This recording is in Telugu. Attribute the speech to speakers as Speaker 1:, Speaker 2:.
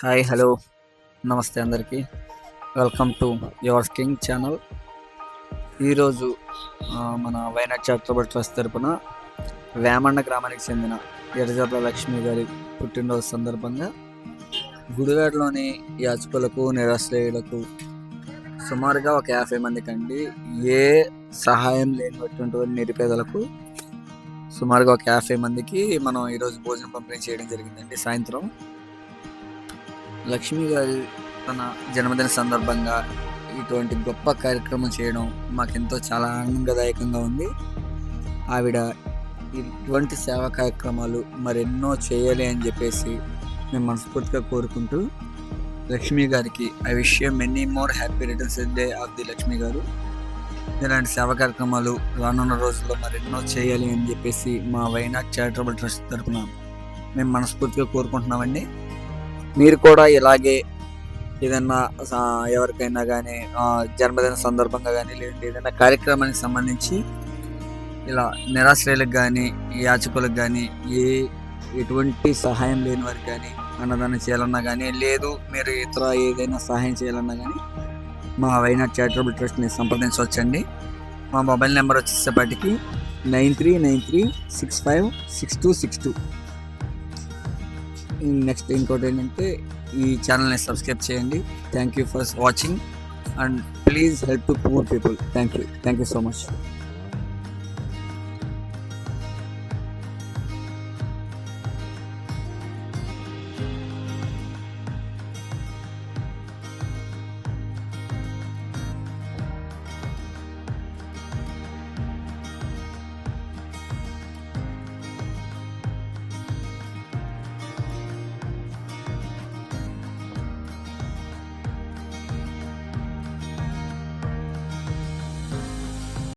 Speaker 1: హాయ్ హలో నమస్తే అందరికీ. Welcome to your king channel. ఈరోజు మన వైనాడ్ చారిటబుల్ ట్రస్ట్ తరపున వేమన్న గ్రామానికి చెందిన ఎర్రజర్ల లక్ష్మి గారి పుట్టినరోజు సందర్భంగా గుడివాడలోని యాచకులకు నిరాశ్రయులకు సుమారుగా ఒక 50 మందికి అండి, ఏ సహాయం లేనటువంటి నిరుపేదలకు సుమారుగా ఒక 50 మందికి మనం ఈరోజు భోజనం పంపిణీ చేయడం జరిగిందండి. సాయంత్రం లక్ష్మి గారి తన జన్మదిన సందర్భంగా ఇటువంటి గొప్ప కార్యక్రమం చేయడం మాకెంతో చాలా ఆనందదాయకంగా ఉంది. ఆవిడ ఇటువంటి సేవా కార్యక్రమాలు మరెన్నో చేయాలి అని చెప్పేసి మేము మనస్ఫూర్తిగా కోరుకుంటూ లక్ష్మి గారికి I wish you many more happy returns day of the Lakshmi గారు. ఇలాంటి సేవా కార్యక్రమాలు రానున్న రోజుల్లో మరెన్నో చేయాలి అని చెప్పేసి మా వైనాడ్ చారిటబుల్ ట్రస్ట్ తరఫున మేము మనస్ఫూర్తిగా కోరుకుంటున్నామండి. మీరు కూడా ఇలాగే ఏదైనా ఎవరికైనా కానీ జన్మదిన సందర్భంగా కానీ లేదంటే ఏదైనా కార్యక్రమానికి సంబంధించి ఇలా నిరాశ్రయులకు కానీ యాచకులకు కానీ ఎటువంటి సహాయం లేని వారికి కానీ అన్నదానం చేయాలన్నా కానీ లేదు మీరు ఇతర ఏదైనా సహాయం చేయాలన్నా కానీ మా వైనాడ్ చారిటబుల్ ట్రస్ట్ని సంప్రదించవచ్చండి. మా మొబైల్ నెంబర్ వచ్చేసేపటికి 9393656262. నెక్స్ట్ ఇంకోటి ఏంటంటే ఈ ఛానల్ని సబ్స్క్రైబ్ చేయండి. Thank you for watching and please help to poor people. Thank you so much.